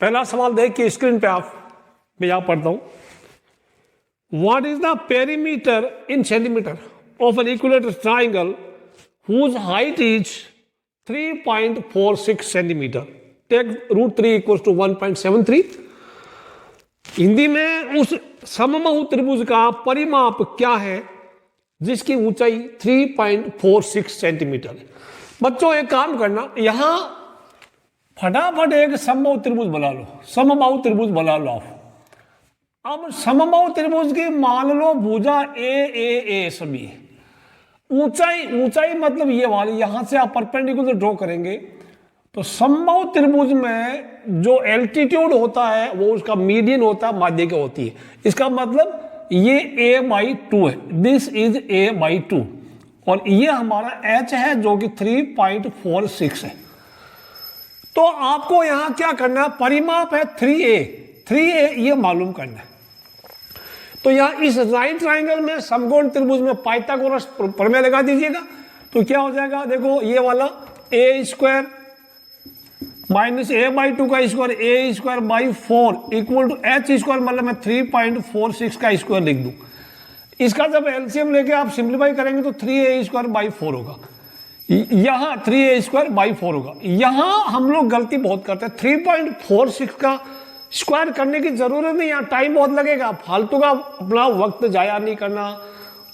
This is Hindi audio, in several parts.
पहला सवाल देखिए स्क्रीन पे आप, मैं यहां पढ़ता हूं। What is the perimeter in centimetre of an equilateral triangle whose height is 3.46 centimetre, take √3 = 1.73। Hindi में उस समबाहु त्रिभुज का परिमाप क्या है जिसकी ऊंचाई 3.46 सेंटीमीटर है। बच्चों एक काम करना, यहां फटाफट एक समबाहु त्रिभुज बना लो, समबाहु त्रिभुज बना लो आप। अब समबाहु त्रिभुज की मान लो भुजा ए सभी, ऊंचाई मतलब ये वाली, यहां से आप परपेंडिकुलर ड्रॉ करेंगे तो समबाहु त्रिभुज में जो एल्टीट्यूड होता है वो उसका मीडियन होता है, माध्यिका होती है। इसका मतलब ये a/2 है, दिस इज a/2 और ये हमारा h है जो कि 3.46 है। तो आपको यहां क्या करना है, परिमाप है 3a ये मालूम करना है। तो यहां इस राइट ट्राइंगल में समकोण त्रिभुज में पाइथागोरस प्रमेय लगा दीजिएगा तो क्या हो जाएगा, देखो ये वाला a² माइनस a/2 का square a²/4 equal to h², मतलब मैं 3.46 का स्क्वायर लिख दूं। इसका जब एलसीएम लेके आप सिंप्लीफाई करेंगे तो 3a²/4 होगा, यहां 3a²/4 होगा। यहां हम लोग गलती बहुत करते हैं, 3.46 का स्क्वायर करने की जरूरत नहीं, यहां टाइम बहुत लगेगा, फालतू का अपना वक्त जाया नहीं करना।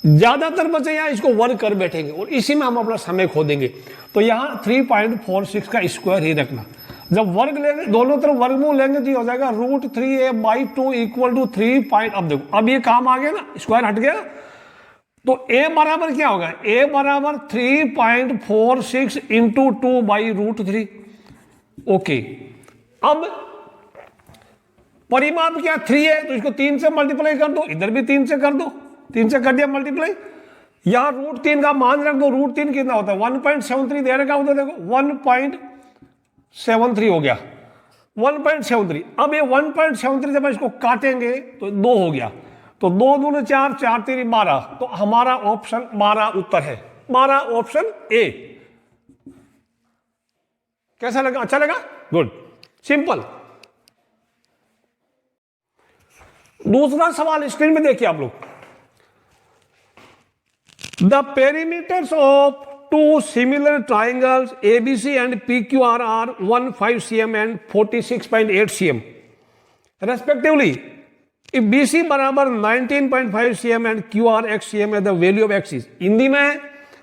ज्यादातर बच्चे यहाँ इसको वर्ग कर बैठेंगे और इसी में हम अपना समय खो देंगे। तो यहाँ 3.46 का स्क्वायर ही रखना। जब वर्ग लेंगे, दोनों तरफ वर्गमूल लेंगे तो ये हो जाएगा √3a/2 इक्वल टू 3. अब देखो अब ये काम आ गया ना, स्क्वायर हट गया। तो a बराबर क्या होगा, a बराबर 3.46 इंटू 2/√3। ओके, अब परिमाप क्या 3 है तो इसको 3 से मल्टीप्लाई कर दो, इधर भी 3 से कर दो, 3 से कर दिया मल्टीप्लाई। यहां √3 का मान रख दो, √3 कितना होता है 1.73 दे रखा होता है, देखो 1.73 हो गया, 1.73। अब ये 1.73 जब इसको काटेंगे तो 2 हो गया, तो 2 दूने 4, 4 3 12, तो हमारा ऑप्शन 12 उत्तर है, 12 ऑप्शन ए। कैसा लगा, अच्छा लगा, गुड, सिंपल। दूसरा सवाल स्क्रीन में देखिए आप लोग। The perimeters of two similar triangles ABC and PQR are 15 cm and 46.8 cm respectively. If BC बराबर 19.5 cm and QR x cm है, the value of x is। Hindi में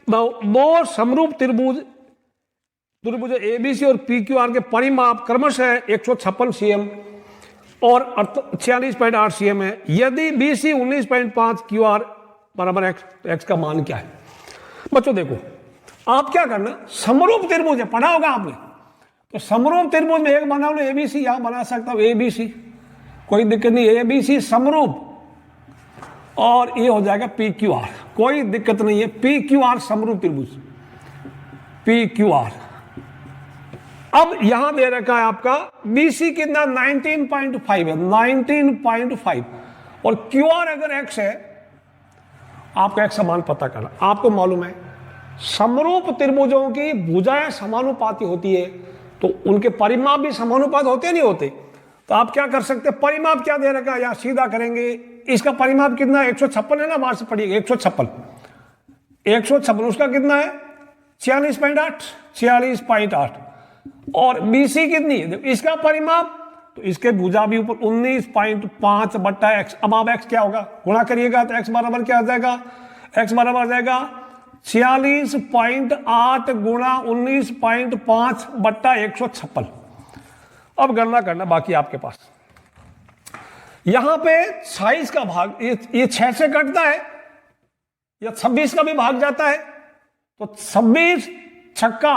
दो समरूप त्रिभुज ABC और PQR के परिमाप क्रमशः 156 cm और 46.8 cm है। यदि BC 19.5 QR बराबर x, तो x का मान क्या है। बच्चों देखो आप क्या करना, समरूप त्रिभुज है, पढ़ा होगा आपने, तो समरूप त्रिभुज में एक बना लो ABC, यहां बना सकता हूं ABC, कोई दिक्कत नहीं, ABC समरूप, और ये हो जाएगा PQR, कोई दिक्कत नहीं है, PQR समरूप त्रिभुज PQR। अब यहां दे रखा है आपका BC कितना 19.5 है, 19.5, और QR अगर x है, आपको x का मान पता करना। आपको मालूम है समरूप त्रिभुजों की भुजाएं समानुपाती होती है तो उनके परिमाप भी समानुपात होते नहीं होते। तो आप क्या कर सकते हैं, परिमाप क्या दे रखा है, यहां सीधा करेंगे, इसका परिमाप कितना 156 है ना, बाहर से पढ़िएगा 156, उसका कितना है 46.8, और BC कितनी है, इसका परिमाप, तो इसके भुजा भी ऊपर 19.5/x। अब आप x क्या होगा, गुणा करिएगा तो x बराबर क्या आ जाएगा, x बराबर आ जाएगा 46.8 गुणा 19.5/156। अब गणना करना बाकी आपके पास। यहां पे 26 का भाग, ये 6 से कटता है, या 26 का भी भाग जाता है, तो 26 छक्का,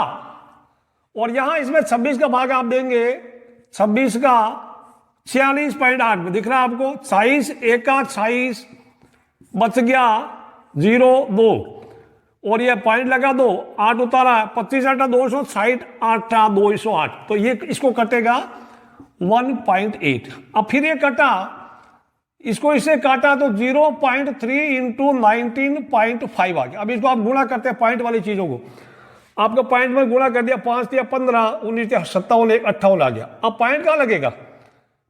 और यहां इसमें 26 का भाग आप देंगे, 26 का 46.8 में दिख रहा है आपको, 26 एका 26 बच गया 0 2, और ये पॉइंट लगा दो, 8 उतारा, 25 8 260, 8 208, तो ये इसको कटेगा 1.8। अब फिर ये कटा, इसको इसे काटा तो 0.3 इंटू 19.5 आ गया। अब इसको आप गुणा करते हैं पॉइंट वाली चीजों को, आपका पॉइंट में गुणा कर दिया, 5 या 15, 19 या 57, 58 आ गया। अब पॉइंट कहां लगेगा,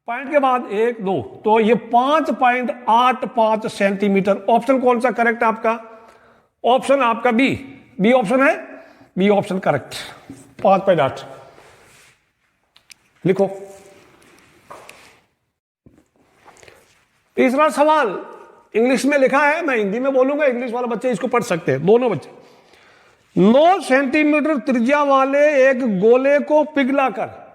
पॉइंट के बाद 1 2, तो ये 5.85 सेंटीमीटर। ऑप्शन कौन सा करेक्ट आपका? ऑप्शन आपका बी। बी ऑप्शन है, बी ऑप्शन करेक्ट, 5.8 लिखो। तीसरा सवाल इंग्लिश में लिखा है, मैं हिंदी में बोलूंगा, इंग्लिश वाले बच्चे इसको पढ़ सकते हैं, दोनों बच्चे। 9 सेंटीमीटर त्रिज्या वाले एक गोले को पिघलाकर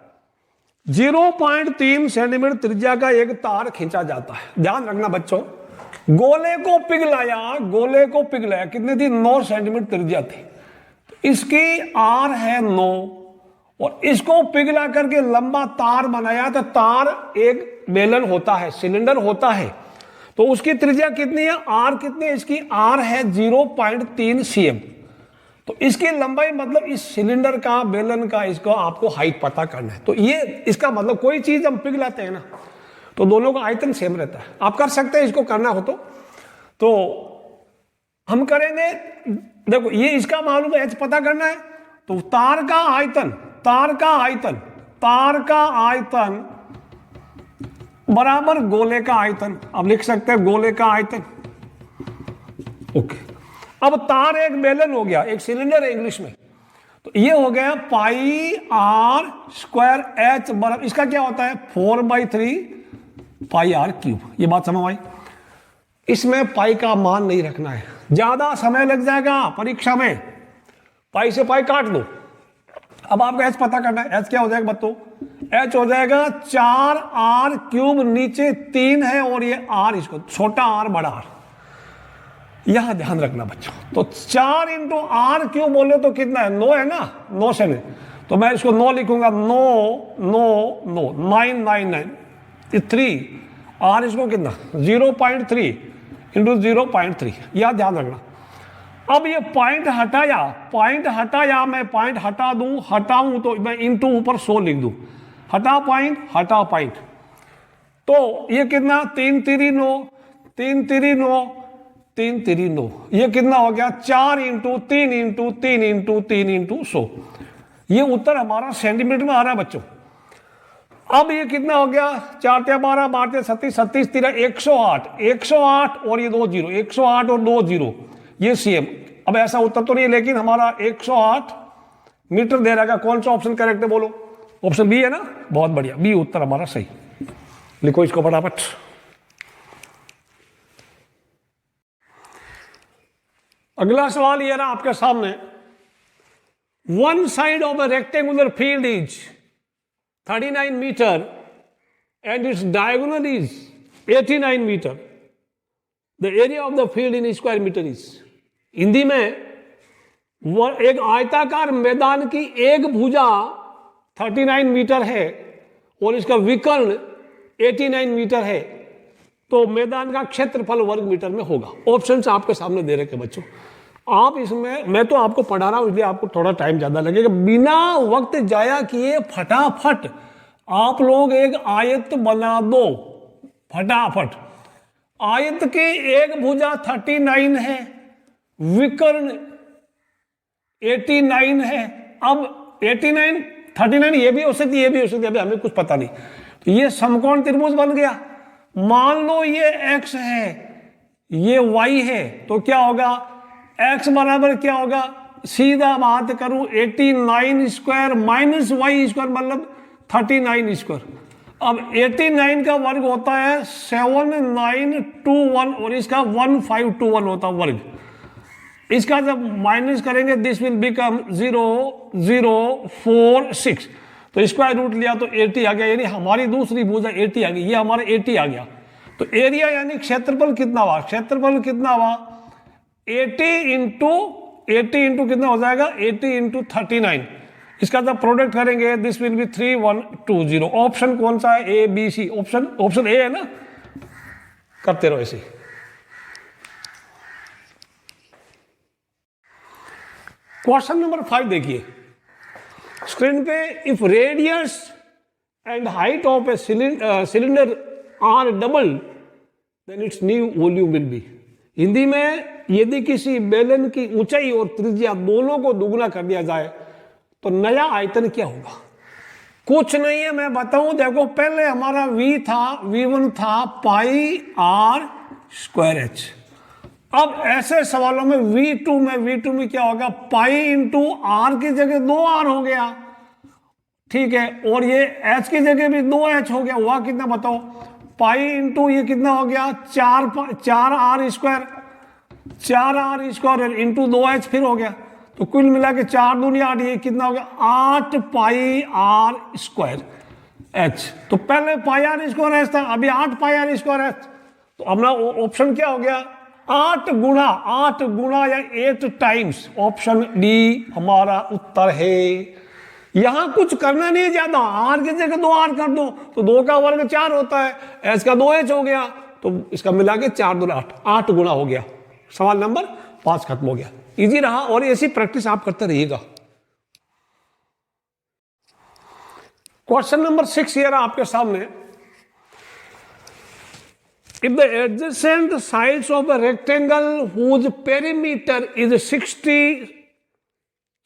0.3 सेंटीमीटर त्रिज्या का एक तार खींचा जाता है। ध्यान रखना बच्चों, गोले को पिघलाया कितनी थी? 9 सेंटीमीटर त्रिज्या थी। तो इसकी आर है 9 और इसको पिघला करके लंबा तार बनाया। तो तार एक बेलन होता है, सिलेंडर होता है, तो उसकी त्रिज्या कितनी है? आर कितनी है इसकी? आर है 0.3 cm। तो इसकी लंबाई मतलब इस सिलेंडर का, बेलन का, इसको आपको हाइट पता करना है। तो ये इसका मतलब कोई चीज हम पिघलाते हैं ना, तो दोनों का आयतन सेम रहता है। आप कर सकते हैं इसको करना हो तो हम करेंगे। देखो ये इसका मालूम है, पता करना है, तो तार का आयतन बराबर गोले का आयतन। अब लिख सकते हैं गोले का आयतन। ओके, अब तार एक बेलन हो गया, एक सिलेंडर है इंग्लिश में, तो ये हो गया पाई आर स्क्वायर एच बराबर, इसका क्या होता है? 4/3 पाई आर क्यूब। ये बात समझ आई? इसमें पाई का मान नहीं रखना है, ज्यादा समय लग जाएगा परीक्षा में। पाई से पाई काट दो। अब आपको एच पता करना है। एच क्या हो जाएगा बच्चों? एच हो जाएगा 4r क्यूब, नीचे 3 है और ये r, इसको छोटा r बड़ा r, यहां ध्यान रखना बच्चों। तो 4 इंटू आर क्यूब बोले तो कितना है? 9 है ना, 9 से नहीं, तो मैं इसको 9 लिखूंगा। 9 3 आर, इसको कितना? 0.3 इंटू 0.3, यह ध्यान रखना। अब ये पॉइंट हटाया, मैं पॉइंट हटाऊं तो मैं इंटू ऊपर 100 लिख दूं। हटा पॉइंट, तो ये कितना? 3 3 9, ये कितना हो गया? 4 इंटू 3 इंटू 3 इंटू 3 इंटू 100। ये उत्तर हमारा सेंटीमीटर में आ रहा है बच्चों। अब ये कितना हो गया? 4 × 12, 12 × 37, 37 × 108 और ये 2 0, 108 और 2 0, ये cm। अब ऐसा उत्तर तो नहीं, लेकिन हमारा 108 मीटर दे रहेगा। कौन सा ऑप्शन करेक्ट है बोलो? ऑप्शन बी है ना, बहुत बढ़िया, बी उत्तर हमारा सही। लिखो इसको फटाफट। अगला सवाल ये रहा आपके सामने। One side of a rectangular field is 39 metre and its diagonal is 89 metre. The area of the field in square metre is. Hindi में एक आयताकार मैदान की एक भुजा 39 मीटर है और इसका विकर्ण 89 मीटर है, तो मैदान का क्षेत्रफल वर्ग मीटर में होगा। ऑप्शंस आपके सामने दे रखे बच्चों। आप इसमें, मैं तो आपको पढ़ा रहा हूं इसलिए आपको थोड़ा टाइम ज्यादा लगेगा। बिना वक्त जाया किए फटाफट आप लोग एक आयत बना दो, फटाफट। आयत की एक भुजा 39 है, विकर्ण 89 है। अब 89 39 ये भी हो सकती है, ये भी हो सकती है, अभी हमें कुछ पता नहीं। तो ये समकोण त्रिभुज बन गया। मान लो ये x है, ये y है, तो क्या होगा? x बराबर क्या होगा? सीधा बात करूं, 89 स्क्वायर माइनस y स्क्वायर मतलब 39 स्क्वायर। अब 89 का वर्ग होता है 7921 और इसका 1521 होता है वर्ग। इसका जब माइनस करेंगे दिस विल बिकम 0046, तो स्क्वायर रूट लिया तो 80 आ गया, यानी हमारी दूसरी भुजा 80 आ गई, ये हमारा 80 आ गया। तो एरिया यानी क्षेत्रफल कितना हुआ? क्षेत्रफल कितना हुआ? 80 इंटू कितना हो जाएगा? 80 इंटू 39। इसका जब प्रोडक्ट करेंगे दिस विल बी 3120। ऑप्शन कौन सा है? A B C. Option A है ना, करते रहो ऐसे। क्वेश्चन नंबर 5 देखिए स्क्रीन पे। If radius and height of a cylinder are double then its new volume will be. Hindi में यदि किसी बेलन की ऊंचाई और त्रिज्या दोनों को दुगना कर दिया जाए तो नया आयतन क्या होगा? कुछ नहीं है, मैं बताऊं, देखो पहले हमारा v था, v1 था पाई आर स्क्वायर एच। अब ऐसे सवालों में v2 में क्या होगा, पाई इंटू आर की जगह 2r हो गया, ठीक है, और ये h की जगह भी 2h हो गया, हुआ कितना बताओ, पाई इंटू ये कितना हो गया, 4r स्क्वायर इंटू 2h फिर हो गया, तो कुल मिला के 4 दूनी 8, ये कितना हो गया 8 पाई आर स्क्वायर एच। तो पहले पाई आर स्क्वायर एच था, अभी 8 पाई आर स्क्वायर एच। तो अपना ऑप्शन क्या हो गया, 8 गुणा या 8 टाइम्स, ऑप्शन डी हमारा उत्तर है। यहां कुछ करना नहीं है ज्यादा, आर की जगह 2r कर दो तो 2 का वर्ग 4 होता है, एच का 2h हो गया, तो इसका मिला के 4 दूना 8 गुणा हो गया। सवाल नंबर 5 खत्म हो गया, इजी रहा, और ऐसी प्रैक्टिस आप करते रहिएगा। क्वेश्चन नंबर 6 ये रहा आपके सामने। If the adjacent sides of a rectangle whose perimeter is 60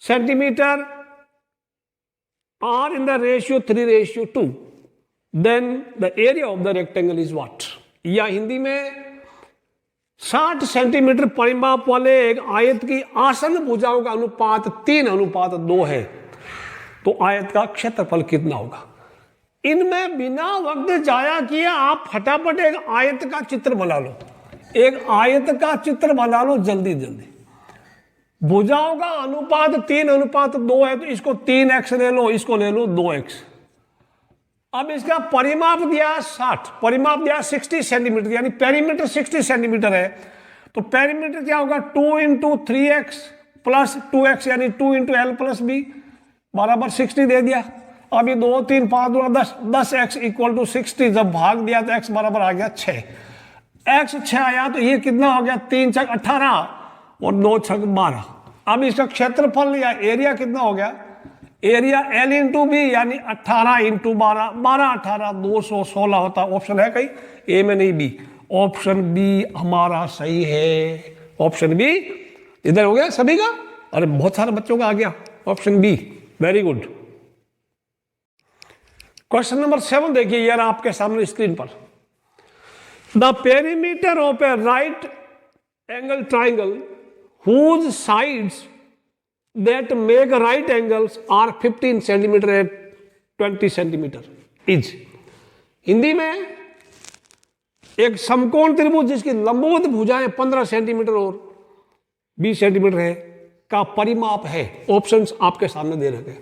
centimeter are in the ratio 3:2, then the area of the rectangle is what? या हिंदी में 60 सेंटीमीटर परिमाप वाले एक आयत की आसन भुजाओं का अनुपात 3:2 है, तो आयत का क्षेत्रफल कितना होगा। इनमें बिना वक्त जाया किए आप फटाफट एक आयत का चित्र बना लो, एक आयत का चित्र बना लो जल्दी जल्दी। भुजाओं का अनुपात 3:2 है, तो इसको 3x ले लो, इसको ले लो 2x। अब इसका परिमाप दिया 60, परिमाप दिया 60 सेंटीमीटर, यानी पेरीमीटर 60 सेंटीमीटर है, तो पेरीमीटर क्या होगा 2 इंटू 3x प्लस 2x, यानी 2 इंटू एल प्लस बी बराबर 60 दे दिया। अभी 2 3 5 2 10, 10x इक्वल टू 60, जब भाग दिया तो x बराबर आ गया 6, x 6 आया, तो ये कितना हो गया 3 6 18 और 2 6 12। अब इसका क्षेत्रफल या एरिया कितना हो गया, एरिया L इंटू बी, यानी 18 इंटू 12, 12 18 216 होता है। ऑप्शन है कहीं ए में नहीं बी, ऑप्शन बी हमारा सही है, ऑप्शन बी इधर हो गया सभी का, अरे बहुत सारे बच्चों का आ गया option B, very good. Question number 7 देखिए यार आपके सामने स्क्रीन पर। The perimeter of a right angle triangle whose sides that make right angles are 15 centimeter and 20 centimeter is। Hindi में एक समकोण त्रिभुज जिसकी लंबवत भुजाएं 15 सेंटीमीटर और 20 सेंटीमीटर है का परिमाप है। ऑप्शंस आपके सामने दे रखे हैं।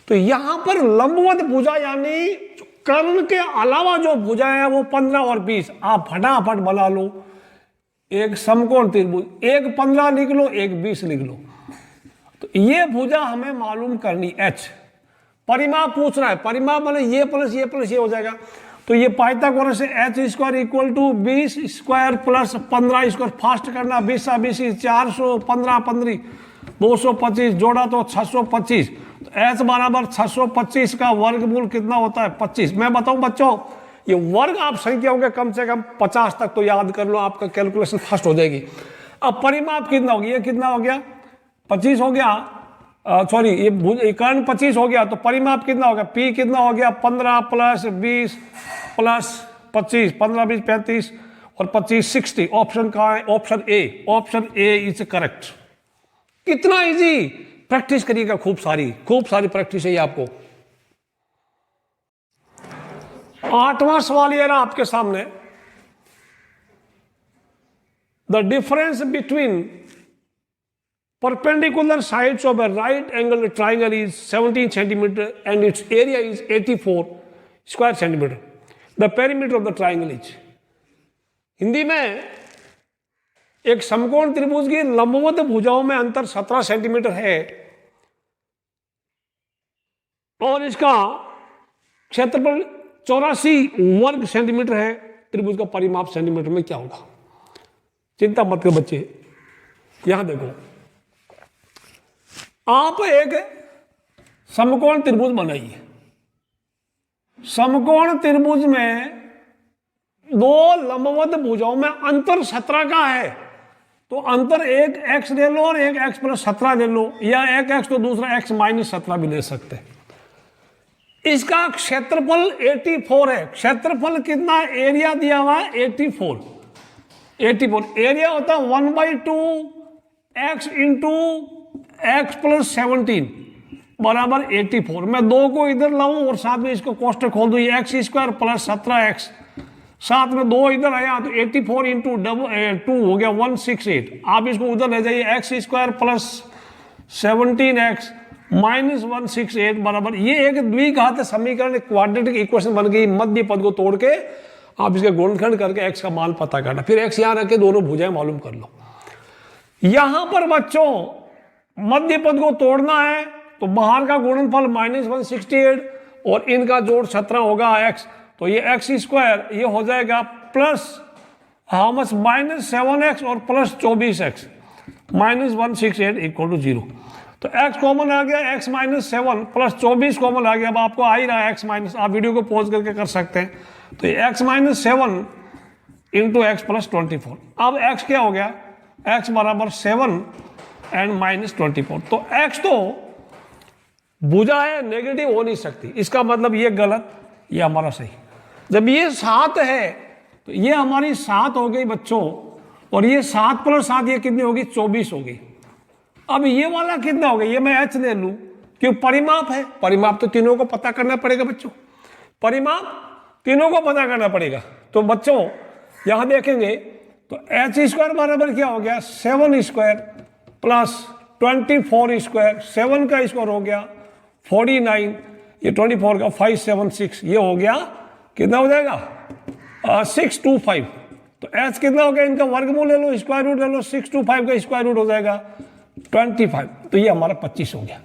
तो यहां पर लंबवत भुजा यानी कर्ण के अलावा जो भुजा है वो 15 और 20, आप फटाफट बना लो। एक समकोण त्रिभुज, एक 15 लिख लो, एक 20 लिख लो। तो ये भुजा हमें मालूम करनी h, परिमाप पूछ रहा है, परिमाप मतलब ये प्लस ये हो जाएगा। तो ये पाइथागोरस से h square equal to 20 square plus 15 square, fast करना, 20 20 400, 15 15 225 जोड़ा तो 625, तो h बराबर 625 का वर्गमूल कितना होता है 25। मैं बताऊं बच्चों, ये वर्ग आप संख्याओं के कम से कम 50 तक तो याद कर लो, आपका कैलकुलेशन फास्ट हो जाएगी। अब परिमाप कितना हो गया, ये कितना हो गया 25 हो गया, सॉरी ये कर्ण 25 हो गया, तो परिमाप कितना हो गया, P कितना हो गया 15 प्लस 20 प्लस 25, 15 20 35 और 25 60। ऑप्शन कहाँ है, option A, option A is correct. कितना इजी, प्रैक्टिस करिएगा, खूब सारी प्रैक्टिस है आपको। 8वां सवाल ये रहा आपके सामने। The difference between perpendicular sides of a right angle triangle is 17 centimeter and its area is 84 square centimeter. The perimeter of the triangle is। Hindi में एक समकोण त्रिभुज की लंबवत भुजाओं में अंतर 17 सेंटीमीटर है और इसका क्षेत्रफल 84 वर्ग सेंटीमीटर है। त्रिभुज का परिमाप सेंटीमीटर में क्या होगा। चिंता मत करो बच्चे, यहां देखो, आप एक समकोण त्रिभुज बनाइए। समकोण त्रिभुज में दो लंबवत भुजाओं में अंतर 17 का है, तो अंतर एक x ले लो और एक x प्लस 17 ले लो, या एक x तो दूसरा x माइनस 17 भी ले सकते हैं। इसका क्षेत्रफल 84 है। क्षेत्रफल कितना, एरिया दिया हुआ है 84। एरिया होता है 1/2 x इंटू एक्स प्लस 17 बराबर 84। मैं 2 को इधर लाऊं और साथ में इसको कोष्टक खोल दूं, एक्स स्क्वायर प्लस 17x, साथ में 2 इधर आया तो 84 इंटू 2 हो गया 168। आप इसको उधर ले जाइए, x square plus 17x minus 168 बराबर, ये एक द्विघात समीकरण, क्वाड्रेटिक इक्वेशन बन गई। मध्य पद को तोड़ के आप इसके गुणनखंड करके x का मान पता करना, फिर x यहां रख के दोनों भुजाएं मालूम कर लो। यहां पर बच्चों मध्य पद को तोड़ना है तो बाहर का गुणनफल माइनस 168 और इनका जोड़ 17 होगा x, तो ये एक्स स्क्वायर ये हो जाएगा plus how much minus 7x और plus 24x minus 168 equal to 0। तो x कॉमन आ गया, x माइनस 7 प्लस 24 कॉमन आ गया। अब आपको आ ही रहा है x माइनस, आप वीडियो को पॉज करके कर सकते हैं। तो ये x minus 7 into x plus 24। अब x क्या हो गया, x बराबर 7 एंड माइनस 24। तो x तो भुजा है, नेगेटिव हो नहीं सकती, इसका मतलब ये गलत, ये हमारा सही। जब ये 7 है तो ये हमारी 7 हो गई बच्चों, और ये 7 प्लस 7 ये कितनी होगी, 24 होगी। अब ये वाला कितना हो गया, ये मैं h ले लूं, क्यों, परिमाप है। परिमाप तो तीनों को पता करना पड़ेगा बच्चों, परिमाप तीनों को पता करना पड़ेगा। तो बच्चों यहां देखेंगे तो एच स्क्वायर बराबर क्या हो गया, 7 स्क्वायर प्लस 24 स्क्वायर, 7 का स्क्वायर हो गया 49, ये 24 का 576, ये हो गया कितना हो जाएगा 625। तो एच कितना हो गया, इनका वर्गमूल ले लो, स्क्वायर रूट ले लो, 625 का स्क्वायर रूट हो जाएगा 25, तो ये हमारा 25 हो गया।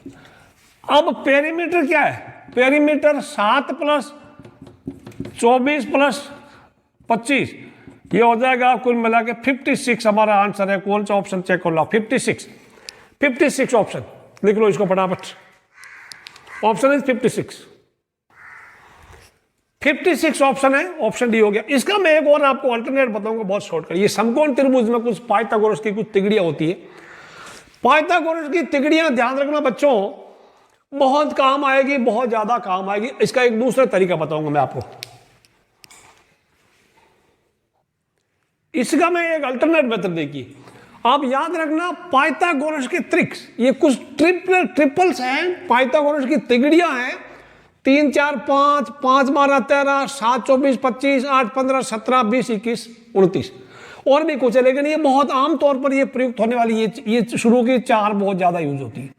अब पेरीमीटर क्या है, पेरीमीटर 7 प्लस 24 प्लस 25, ये हो जाएगा कुल मिला के 56 हमारा आंसर है। कौन सा ऑप्शन चेक कर लो, 56 ऑप्शन लिख लो इसको फटाफट, ऑप्शन इज 56 ऑप्शन है, ऑप्शन डी हो गया। इसका मैं एक और आपको अल्टरनेट बताऊंगा बहुत शॉर्टकट। ये समकोण त्रिभुज में कुछ पाइथागोरस की कुछ तिगड़ियां होती है, पाइथागोरस की तिगड़ियां ध्यान रखना बच्चों, बहुत काम आएगी, बहुत ज्यादा काम आएगी। इसका एक दूसरा तरीका बताऊंगा मैं आपको, इसका मैं एक अल्टरनेट मेथड देखिए। आप याद रखना पाइथागोरस के ट्रिक्स, ये कुछ ट्रिपल्स हैं, पाइथागोरस की तिगड़ियां हैं, 3 4 5, 5 12 13, 7 24 25, 8 15 17 20 21 29 और भी कुछ है, लेकिन ये बहुत आम तौर पर ये प्रयुक्त होने वाली ये शुरू की 4 बहुत ज्यादा यूज होती है।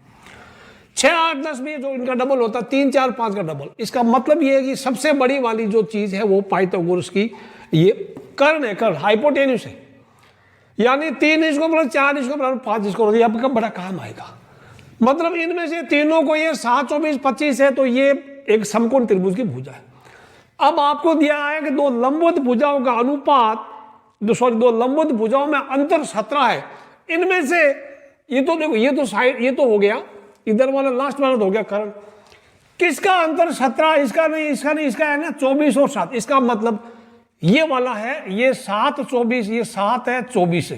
6 8 10 में जो इनका डबल होता है, 3 4 5 का डबल। इसका मतलब ये है कि सबसे बड़ी वाली जो चीज है वो पाइथागोरस की ये कर्ण है, कर्ण हाइपोटेन्यूस है, यानी 3 इसको बराबर 4 इसको बराबर 5 इसको बराबर, आपका बड़ा काम आएगा। मतलब इनमें से तीनों को ये 7 24 25 है, तो ये एक समकोण त्रिभुज की भुजा है। अब आपको दिया है कि दो लंबवत भुजाओं का अनुपात, दो लंबवत भुजाओं में अंतर 17 है। इनमें से ये तो देखो, ये तो साइड, ये तो हो गया, इधर वाला लास्ट वाला तो हो गया कर्ण, किसका अंतर 17, इसका नहीं, इसका नहीं, इसका है ना 24 और 7। इसका मतलब ये वाला है, ये 7 24, ये 7 है 24 है,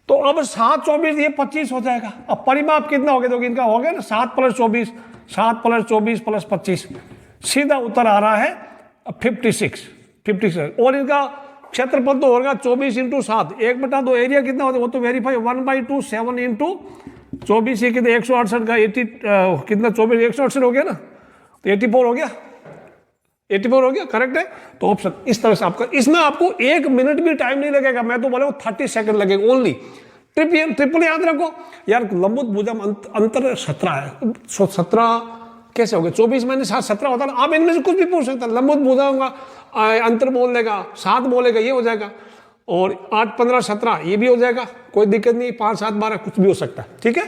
तो अब 7 24 ये 25 हो जाएगा। अब परिमाप कितना हो गया, तो इनका हो गया ना 7 प्लस 24, 7 प्लस 24 प्लस 25, सीधा उत्तर आ रहा है 56। और इनका क्षेत्रफल तो होगा 24 इंटू 7, 1/2 एरिया कितना होता है वो तो वेरीफाई, 1/2 7 इंटू 24 ये कितना 168 का 80 कितना 24 168 हो गया ना, तो 84 हो गया, 84 हो गया, करेक्ट है। तो ऑप्शन इस तरह से आपका, इसमें आपको 1 मिनट भी टाइम नहीं लगेगा, मैं तो बोले 30 सेकंड लगेगा ओनली। ट्रिपल याद रखो यार, लंबवत भुजा में अंतर 17 है, 17 कैसे हो गया, 24 मैंने 7 17 होता ना। आप इनमें से कुछ भी पूछ सकता, लंबवत भुजा होगा अंतर बोल देगा, 7 बोलेगा ये हो जाएगा, और 8 15 17 ये भी हो जाएगा, कोई दिक्कत नहीं, 5 7 12 कुछ भी हो सकता है, ठीक है।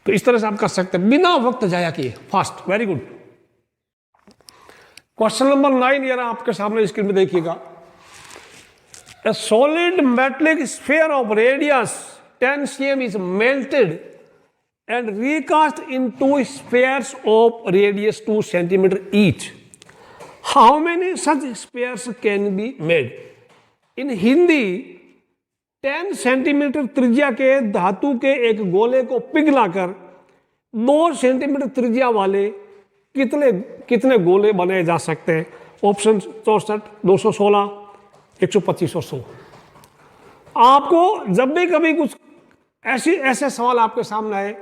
तो इस तरह से आप कर सकते हैं बिना वक्त जाया किए, fast, very good. Question number 9 ये रहा आपके सामने स्क्रीन में देखिएगा। A solid metallic sphere of radius 10 cm is melted and recast into spheres of radius 2 cm each. How many such spheres can be made? In Hindi 10 centimetre त्रिज्या के धातु के एक गोले को पिघलाकर 2 सेंटीमीटर त्रिज्या वाले कितने कितने गोले बनाए जा सकते हैं? ऑप्शन 64, 216, 125 और 100। आपको जब भी कभी कुछ ऐसे सवाल आपके सामने आए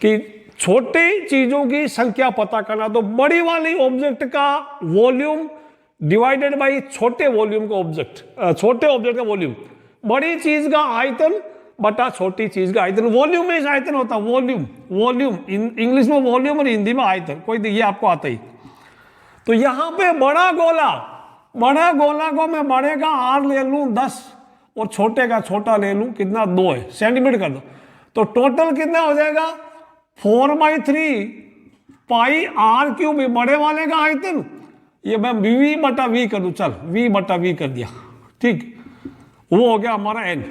कि छोटे चीजों की संख्या पता करना, तो बड़ी वाली ऑब्जेक्ट का वॉल्यूम डिवाइडेड बाई छोटे वॉल्यूम का ऑब्जेक्ट, छोटे ऑब्जेक्ट का वॉल्यूम, बड़ी चीज का आयतन बटा छोटी चीज का आयतन। वॉल्यूम में आयतन होता है, वॉल्यूम, वॉल्यूम इंग्लिश में वॉल्यूम और हिंदी में आयतन, कोई ये आपको आता ही। तो यहां पे बड़ा गोला को मैं बड़े का आर ले लूं 10 और छोटे का छोटा ले लूं, कितना 2 है, सेंटीमीटर कर दो, तो टोटल कितना हो जाएगा 4/3 पाई आर क्यूब, बड़े वाले का आयतन। ये मैं वी बटा वी कर दूं, चल वी बटा वी कर दिया, ठीक, वो हो गया हमारा एन।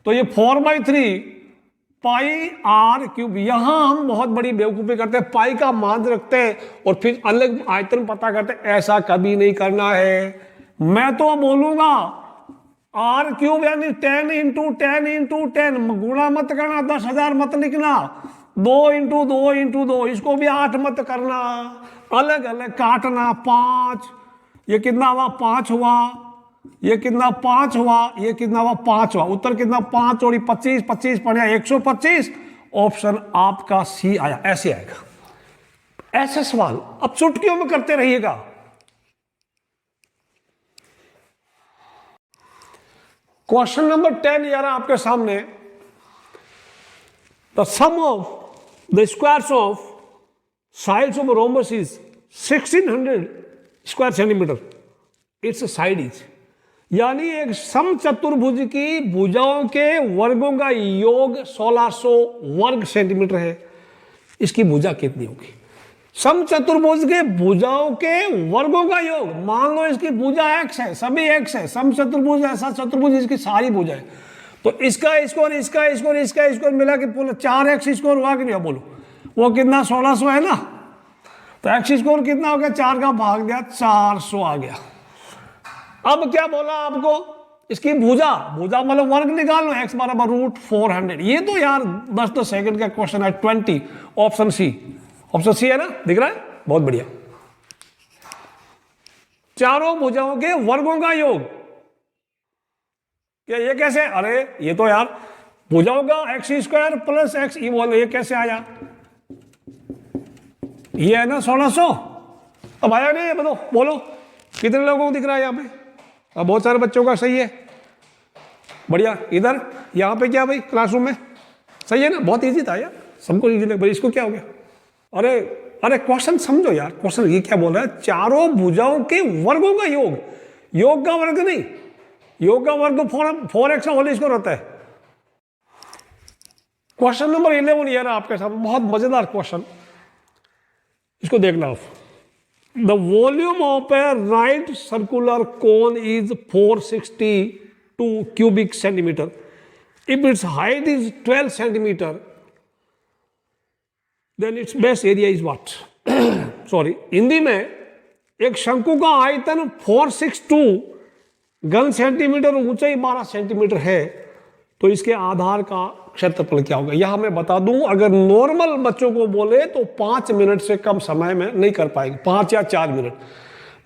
तो ये 4/3 पाई आर क्यूब। यहां हम बहुत बड़ी बेवकूफी करते हैं, पाई का मान रखते हैं और फिर अलग आयतन पता करते हैं। ऐसा कभी नहीं करना है। मैं तो बोलूंगा आर क्यूब यानी 10 × 10 × 10, गुणा मत करना, 10,000 मत लिखना, 2 × 2 × 2, इसको भी 8 मत करना, अलग अलग काटना। 5, ये कितना हुआ 5 हुआ, ये कितना 5 हुआ, ये कितना हुआ 5 हुआ। उत्तर कितना 5 और 25, 25 पड़ गया 125। ऑप्शन आपका सी आया। ऐसे आएगा ऐसे सवाल, अब चुटकियों में करते रहिएगा। क्वेश्चन नंबर 10 यार आपके सामने, the sum of the squares of sides of rhombus is 1600 square centimetre, its side is, यानी एक समचतुर्भुज की भुजाओं के वर्गों का योग 1600 वर्ग सेंटीमीटर है। इसकी भुजा कितनी होगी? समचतुर्भुज के भुजाओं के वर्गों का योग, मान लो इसकी भुजा x है, सभी x है, समचतुर्भुज ऐसा चतुर्भुज इसकी सारी भुजा है, तो इसका स्कोर इसका स्कोर इसका स्कोर मिला के पूरा 4x स्कोर हुआ कि नहीं? बोलो वो कितना 1600 है ना, तो x स्कोर कितना हो गया? 4 का भाग दिया 400 आ गया। अब क्या बोला आपको? इसकी भुजा मतलब वर्ग निकाल लो, x बराबर √400। ये तो यार 10 सेकंड का क्वेश्चन है। 20, ऑप्शन सी, ऑप्शन सी है ना, दिख रहा है, बहुत बढ़िया। चारों भुजाओं के वर्गों का योग, क्या ये कैसे? अरे ये तो यार भुजाओं का x² + x, ये कैसे आया? ये है ना 1600। अब आया नहीं? बताओ, बोलो कितने लोगों को दिख रहा है यहाँ पे? अब बहुत सारे बच्चों का सही है, बढ़िया। इधर यहाँ पे क्या भाई क्लासरूम में सही है ना? बहुत इजी था यार, सबको इजी लगा। इसको क्या हो गया? अरे क्वेश्चन समझो यार, क्वेश्चन ये क्या बोल रहा है? चारों भुजाओं के वर्गों का योग, योग का वर्ग नहीं, योग का वर्ग 4x होल स्क्वायर होता है। क्वेश्चन नंबर 11 यार आपके साथ, बहुत मजेदार क्वेश्चन, इसको देखना आप। The volume of a right circular cone is 462 cubic centimeter. If its height is 12 centimeter, then its base area is what? Sorry, Hindi में एक शंकु का आयतन 462 घन सेंटीमीटर, ऊंचाई 12 सेंटीमीटर है, तो इसके आधार का क्षेत्रफल क्या होगा? यहां मैं बता दूं, अगर नॉर्मल बच्चों को बोले तो 5 मिनट से कम समय में नहीं कर पाएंगे, 5 या 4 मिनट।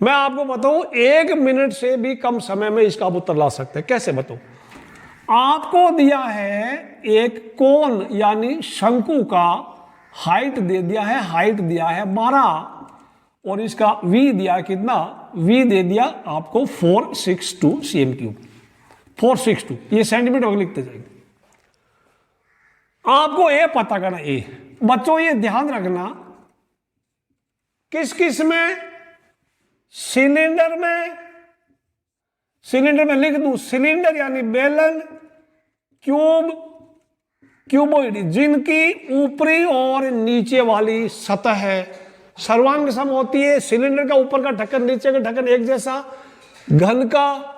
मैं आपको बताऊं 1 मिनट से भी कम समय में इसका आप उत्तर ला सकते हैं। कैसे बताऊं? आपको दिया है एक कोन यानी शंकु का हाइट दे दिया है, हाइट दिया है 12 और इसका v दिया है कितना? v दे दिया आपको 462 cm3। 462 ये सेंटीमीटर लिखते जाएंगे। आपको ए पता करना, ए बच्चों ये ध्यान रखना, किस किस में? सिलेंडर में लिख दूं, सिलेंडर यानी बेलन, क्यूब, क्यूबॉइड, जिनकी ऊपरी और नीचे वाली सतह है सर्वांग सम होती है। सिलेंडर का ऊपर का ढक्कन नीचे का ढक्कन एक जैसा, घन का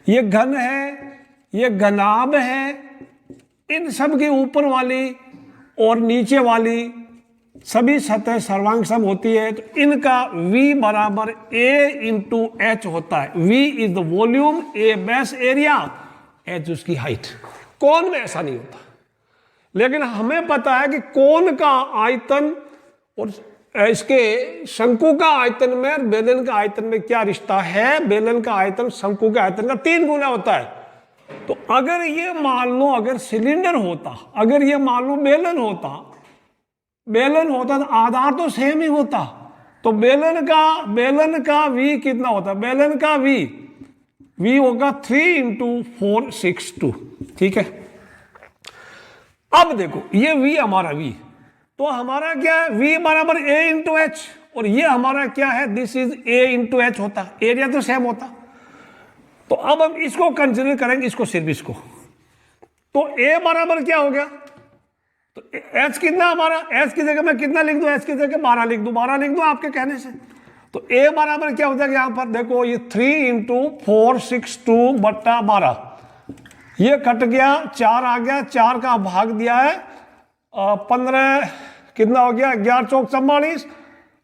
ये घन है, ये घनाभ है, इन सब की ऊपर वाली और नीचे वाली सभी सतह सर्वांग सम होती है, तो इनका V बराबर A × H होता है। V is the volume, A base area, H उसकी हाइट। कोन में ऐसा नहीं होता, लेकिन हमें पता है कि कोन का आयतन और इसके शंकु का आयतन में और बेलन का आयतन में क्या रिश्ता है? बेलन का आयतन शंकु के आयतन का 3 गुना होता है। तो अगर ये मान लो अगर सिलेंडर होता, अगर ये मान लो बेलन होता तो आधार तो सेम ही होता। तो बेलन का V कितना होता? बेलन का V होगा 3 × 4 6 2। ठीक है, अब देखो ये V हमारा V, तो हमारा क्या है? V बराबर A × H, और ये हमारा क्या है? दिस इज A × H होता, एरिया तो सेम होता। तो अब हम इसको कंसिडर करेंगे, इसको सिर्फ इसको, तो A बराबर क्या हो गया? तो H कितना हमारा? H की जगह मैं कितना लिख दूं? H की जगह 12 लिख दूं, 12 लिख दूं आपके कहने से। तो A बराबर क्या होता है? यहां पर देखो ये 3 × 4 6 2 बट्टा 12, ये कट गया, 4 आ गया, 4 का भाग दिया है 15, कितना हो गया? 11 चौक 44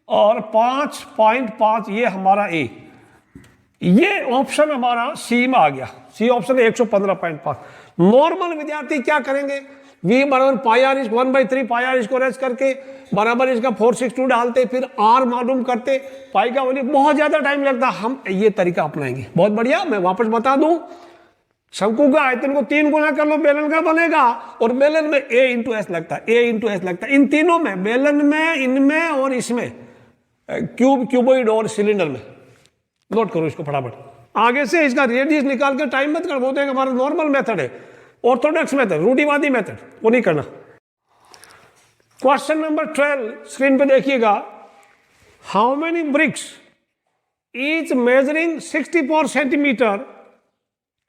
और 5.5, ये हमारा A। ये ऑप्शन हमारा सी में आ गया, सी ऑप्शन 115.5। नॉर्मल विद्यार्थी क्या करेंगे? V बराबर पाई आर 1/3 पाई आर को रेस करके बराबर इसका 462 डालते, फिर R मालूम करते, पाई का वैल्यू, बहुत ज्यादा टाइम लगता। हम ये तरीका अपनाएंगे। बहुत बढ़िया, मैं वापस बता दूं, शंकु का आयतन को 3 गुना कर लो, बेलन का बनेगा, और बेलन में A × S लगता है, A × S लगता है। इन तीनों में, बेलन में, इनमें और इसमें, क्यूबॉइड और सिलेंडर में। नोट करो इसको फटाफट। आगे से इसका रेडियस निकाल के टाइम मत कर, बोलते हैं हमारा नॉर्मल मेथड है, ऑर्थोडॉक्स मेथड, रूढ़िवादी मेथड, वो नहीं करना। क्वेश्चन नंबर 12 स्क्रीन पे देखिएगा। How many bricks each measuring 64 centimetre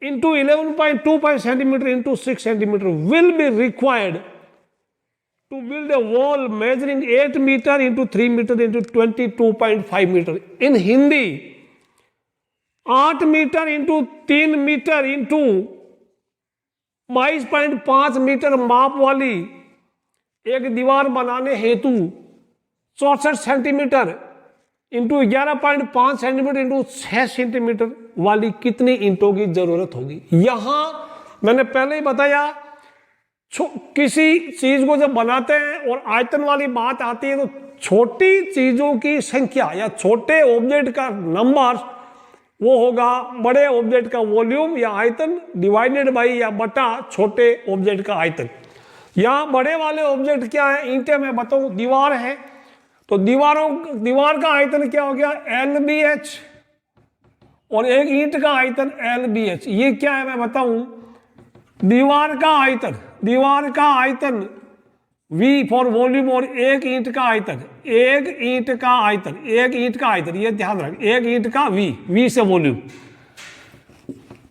into 11.25 centimeter into 6 centimeter will be required to build a wall measuring 8 meter into 3 meter into 22.5 meter? In Hindi, 8 metre into 3 metre into 22.5 metre माप वाली एक दीवार बनाने हेतु 64 centimetre into 11.5 centimetre into 6 centimetre वाली कितनी ईंटों की जरूरत होगी? यहां मैंने पहले ही बताया, किसी चीज को जब बनाते हैं और आयतन वाली बात आती है तो छोटी चीजों की संख्या या छोटे ऑब्जेक्ट का नंबर वो होगा बड़े ऑब्जेक्ट का वॉल्यूम या आयतन डिवाइडेड बाई या बटा छोटे ऑब्जेक्ट का आयतन। यहां बड़े वाले ऑब्जेक्ट क्या है? ईंटें, मैं बताऊं, दीवार है, तो दीवार का आयतन क्या हो गया? LBH, और एक ईंट का आयतन LBH। ये क्या है मैं बताऊं? दीवार का आयतन V फॉर वॉल्यूम, और एक ईंट का आयतन, ये ध्यान रख, एक ईंट का V से वॉल्यूम।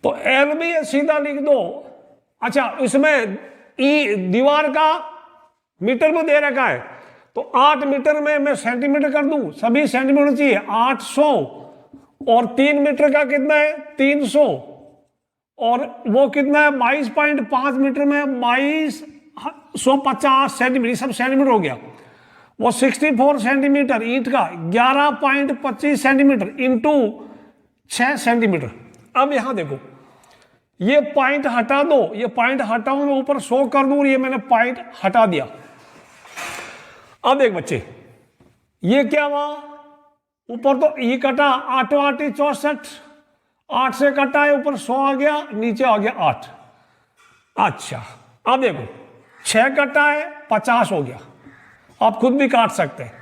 तो LBH सीधा लिख दो। अच्छा, इसमें दीवार का मीटर में दे रखा है, तो 8 मीटर में मैं सेंटीमीटर कर दूं, सभी सेंटीमीटर चाहिए, 800, और 3 मीटर का कितना है? 300, और वो कितना है? 22.5 मीटर में 2250 सेंटीमीटर, सब सेंटीमीटर हो गया। वो 64 सेंटीमीटर ईंट का, 11.25 सेंटीमीटर इंटू 6 सेंटीमीटर। अब यहां देखो, ये पॉइंट हटा दो, ये पॉइंट हटाऊं, मैं ऊपर 100 कर दूं, ये मैंने पॉइंट हटा दिया। अब देख बच्चे, ये क्या हुआ? ऊपर तो ये कटा, 8 8 64, 8 से कटा है, ऊपर 100 आ गया, नीचे आ गया 8। अच्छा, अब देखो, 6 कटा है, 50 हो गया। आप खुद भी काट सकते हैं।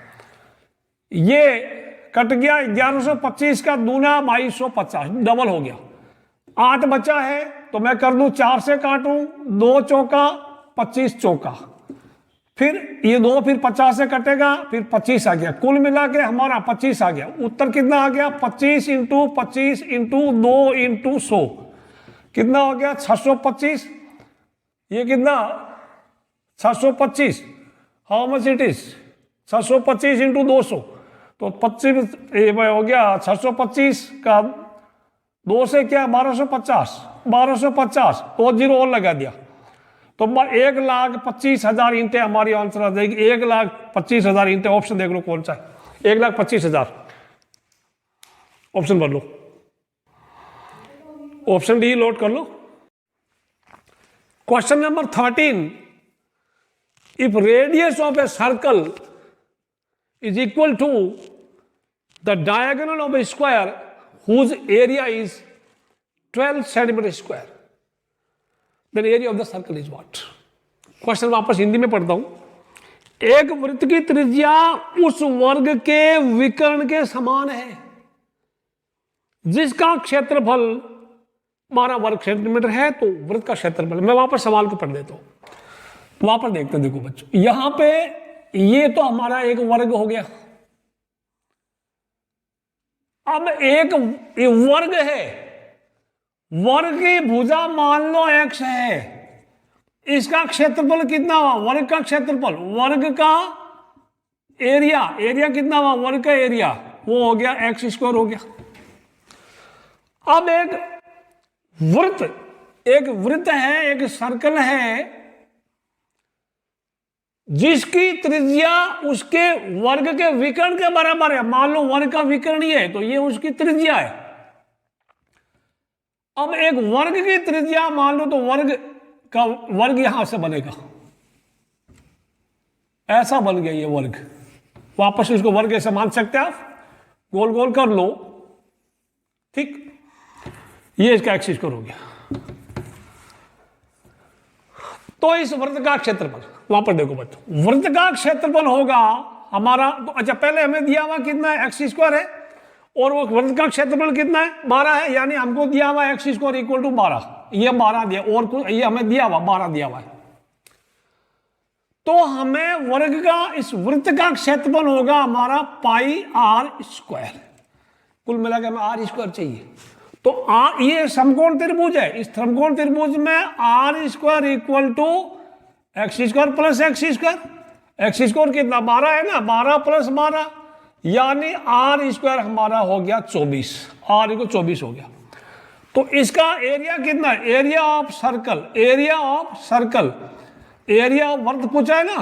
ये कट गया, 1125 का दूना 2250, डबल हो गया। 8 बचा है, तो मैं कर दूं 4 से काटूं, 2 चौका 25 चौका, फिर ये 2 फिर 50 से कटेगा, फिर 25 आ गया, कुल मिला के हमारा 25 आ गया। उत्तर कितना आ गया? 25 इंटू 25 इंटू 2 इंटू 100, कितना हो गया? 625। ये कितना? 625। How much it is? 625 into 200, तो 25 हो गया। 625 का 2 से क्या? 1250, 1250, तो 0 और लगा दिया, तो 1,25,000 ईंटें हमारी आंसर आ जाएगी। 1,25,000 ईंटें। ऑप्शन देख लो कौन सा है? 1,25,000, ऑप्शन भर लो, ऑप्शन डी लोड कर लो। Question number 13, if radius of a circle is equal to the diagonal of a square whose area is 12 centimeter square, then area of the circle is what? Question वापस हिंदी में पढ़ता हूं। एक वृत्त की त्रिज्या उस वर्ग के विकर्ण के समान है जिसका क्षेत्रफल 12 वर्ग सेंटीमीटर है, तो वृत्त का क्षेत्रफल। मैं वहां पर सवाल को पढ़ देता हूं, वहां पर देखते हैं। देखो बच्चों, यहां पे ये तो हमारा एक वर्ग हो गया। अब एक वर्ग है, वर्ग की भुजा मान लो x है, इसका क्षेत्रफल कितना हुआ? वर्ग का क्षेत्रफल, वर्ग का एरिया, एरिया कितना हुआ? वर्ग का एरिया, वो हो गया x स्क्वायर हो गया। अब एक वृत्त है, एक सर्कल है जिसकी त्रिज्या उसके वर्ग के विकर्ण के बराबर है। मान लो वर्ग का विकर्ण ही है, तो ये उसकी त्रिज्या है। अब एक वर्ग की त्रिज्या मान लो, तो वर्ग यहां से बनेगा, ऐसा बन गया ये वर्ग। वापस इसको वर्ग ऐसे मान सकते हैं आप, गोल गोल कर लो, ठीक। ये इसका एक्स स्क्वायर हो गया। तो इस वृत्त का क्षेत्रफल, वहां पर देखो बच्चों, वृत्त का क्षेत्रफल होगा हमारा, तो अच्छा पहले हमें दिया हुआ कितना है? एक्स स्क्वायर है, और वो वृत्त का क्षेत्रफल कितना है? 12 है। यानी हमको दिया हुआ एक्स स्क्वायर इक्वल टू 12, ये 12 दिया, और कुछ ये हमें दिया हुआ 12 दिया हुआ है। तो हमें वर्ग का, इस वृत्त का क्षेत्रफल होगा हमारा पाई आर स्क्वायर। कुल मिलाकर हमें आर स्क्वायर चाहिए। तो ये समकोण त्रिभुज है, इस समकोण त्रिभुज में R square equal to X square plus X square. X square कितना? 12 है ना, 12 प्लस 12, यानी आर स्क्वायर हमारा हो गया 24, आर को 24 हो गया। तो इसका एरिया कितना है? Area of circle, area of circle, area of वर्ग पूछा है ना,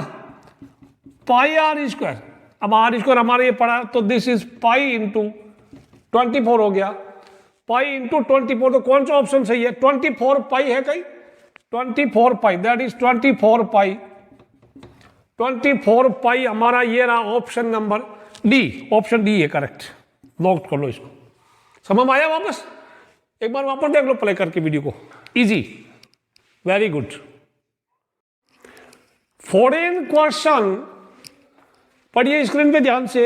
पाई आर स्क्वायर। अब आर स्क्वायर हमारे ये पड़ा, तो दिस इज पाई इंटू 24 हो गया। पाई इंटू 24, तो कौन सा ऑप्शन सही है? 24 पाई है कहीं? 24 पाई, दैट इज 24 पाई। 24 पाई हमारा ये रहा option number D, option D है करेक्ट। नोट कर लो इसको। समझ आया? वापस एक बार वापस देख लो प्ले करके वीडियो को, इजी, वेरी गुड। 14 क्वेश्चन पढ़िए स्क्रीन पे ध्यान से।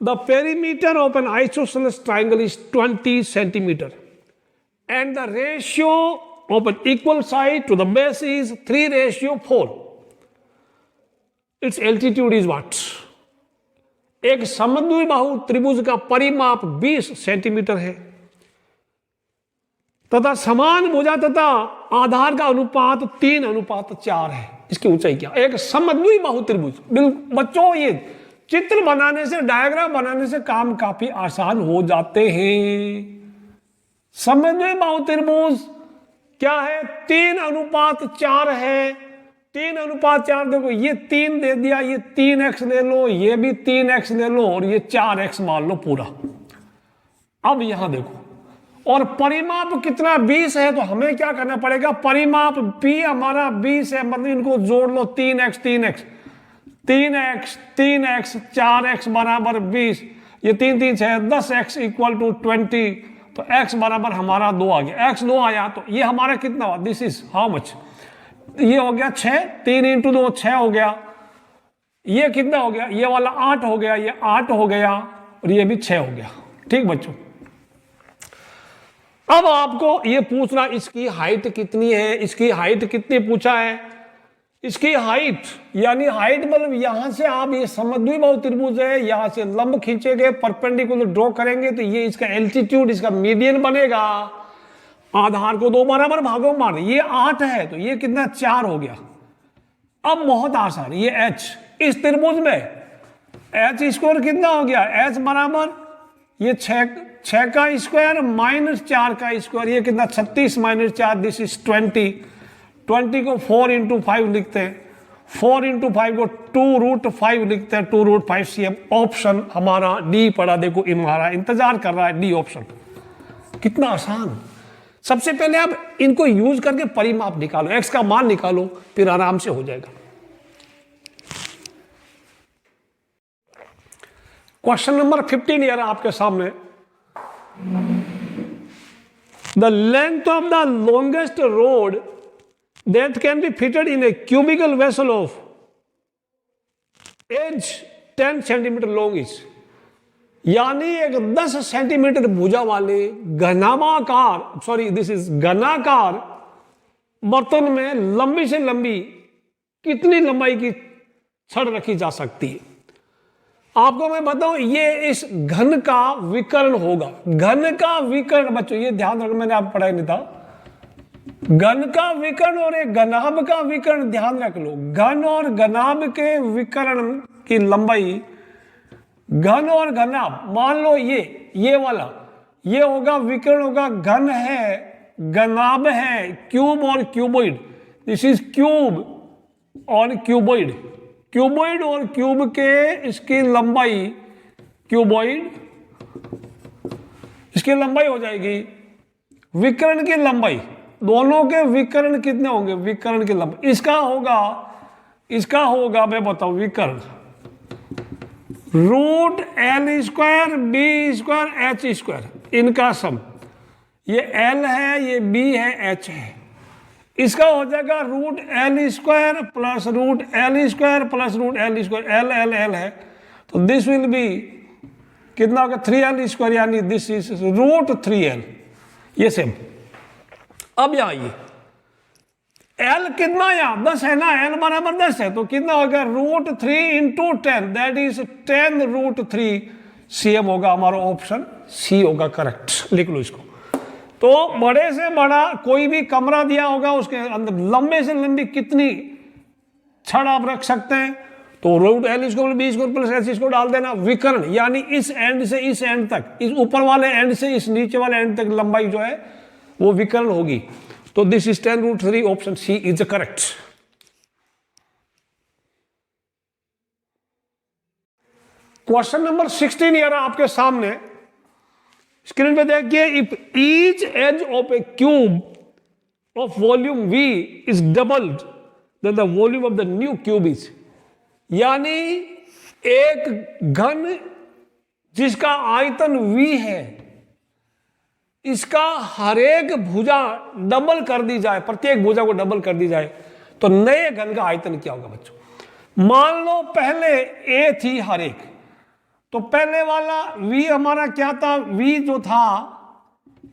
The perimeter of an isosceles triangle is 20 centimeter and the ratio of an equal side to the base is 3:4. Its altitude is what? एक समद्विबाहु त्रिभुज का परिमाप 20 सेंटीमीटर है तथा समान भुजा तथा आधार का अनुपात 3:4 है। इसकी ऊंचाई क्या? एक समद्विबाहु त्रिभुज। बच्चों ये चित्र बनाने से, डायग्राम बनाने से काम काफी आसान हो जाते हैं। समद्विबाहु त्रिभुज क्या है? 3:4 है। 3:4 देखो, ये 3 दे दिया, ये 3x ले लो, ये भी 3x ले लो, और ये 4x मान लो पूरा। अब यहां देखो, और परिमाप कितना? 20 है। तो हमें क्या करना पड़ेगा? परिमाप p हमारा 20 है, मतलब इनको जोड़ लो, 3x 3x 3x 3x 4x बराबर 20, ये 3 3 6 10x इक्वल टू 20, तो x बराबर हमारा 2 आ गया। x 2 आया, तो ये हमारा कितना हुआ? This is how much? ये हो गया 6, 3 इंटू 2 6 हो गया। ये कितना हो गया? ये वाला 8 हो गया, ये 8 हो गया, और ये भी 6 हो गया। ठीक बच्चों, अब आपको ये पूछना इसकी हाइट कितनी है, इसकी हाइट कितनी पूछा है। इसकी हाइट यानी हाइट मतलब यहां से आप, ये समद्विबाहु त्रिभुज है, यहां से लंब खींचेंगे, परपेंडिकुलर ड्रॉ करेंगे, तो ये इसका एल्टीट्यूड, इसका मीडियन बनेगा। आधार को 2 बराबर भागों में मार, ये 8 है, तो ये कितना? 4 हो गया। अब बहुत आसान, ये h इस त्रिभुज में h स्क्वायर कितना हो गया? h बराबर ये 6 का स्क्वायर माइनस 4 का स्क्वायर, ये कितना? 36 माइनस 4, दिस इज 20। 20 को 4 इंटू 5 लिखते हैं, 4 इंटू 5 को 2√5 लिखते हैं, 2√5 cm। ऑप्शन हमारा डी पड़ा। देखो हमारा इंतजार कर रहा है डी ऑप्शन। कितना आसान। सबसे पहले आप इनको यूज करके परिमाप निकालो, x का मान निकालो, फिर आराम से हो जाएगा। क्वेश्चन नंबर 15 ये रहा आपके सामने। The length of the longest rod that can be fitted in a cubical vessel of edge 10 centimetre long is, यानी एक 10 सेंटीमीटर भुजा वाले घनाकार बर्तन में लंबी से लंबी कितनी लंबाई की छड़ रखी जा सकती है। आपको मैं बताऊं, ये इस घन का विकर्ण होगा। घन का विकर्ण बच्चों ये ध्यान रखना, मैंने आप पढ़ाया नहीं था। घन का विकर्ण और एक घनाभ का विकर्ण ध्यान रख लो। घन और घनाभ के विकर्ण की लंबाई, घन और घनाभ, मान लो ये वाला, ये होगा विकर्ण होगा, घन है, घनाभ है, क्यूब और क्यूबॉइड। दिस इज क्यूब और क्यूबॉइड। क्यूबॉइड और क्यूब के इसकी लंबाई, क्यूबॉइड इसकी लंबाई हो जाएगी, विकर्ण की लंबाई, दोनों के विकर्ण कितने होंगे, विकर्ण की लंबाई इसका होगा मैं बताऊं, विकर्ण root L square B square H square, इनका सम, ये L है, ये B है, H है, इसका हो जाएगा root L square plus root L square plus root L square, L है, तो दिस विल बी कितना होगा 3L स्क्वायर, यानी दिस इज रूट 3L, ये सेम। अब यहां ये L कितना, यहां 10 है ना, L बराबर 10 है, तो कितना होगा root 3 into 10, that is 10 root 3 cm होगा, हमारा ऑप्शन सी होगा करेक्ट। लिख लो इसको। तो बड़े से बड़ा कोई भी कमरा दिया होगा, उसके अंदर लंबे से लंबी कितनी छड़ आप रख सकते हैं, तो root L square B square plus H square डाल देना। विकर्ण यानी इस एंड से इस एंड तक, इस ऊपर वाले एंड से इस नीचे वाले एंड तक लंबाई जो है वो विकर्ण होगी। तो this is 10 root 3, option C is correct. Question number 16 ये रहा आपके सामने, स्क्रीन पे देखिए। If each edge of a cube of volume V is doubled then the volume of the new cube is, यानी एक घन जिसका आयतन V है, इसका हर एक भुजा डबल कर दी जाए, प्रत्येक भुजा को डबल कर दी जाए, तो नए घन का आयतन क्या होगा बच्चों। मान लो पहले A थी हर एक, तो पहले वाला V हमारा क्या था, V जो था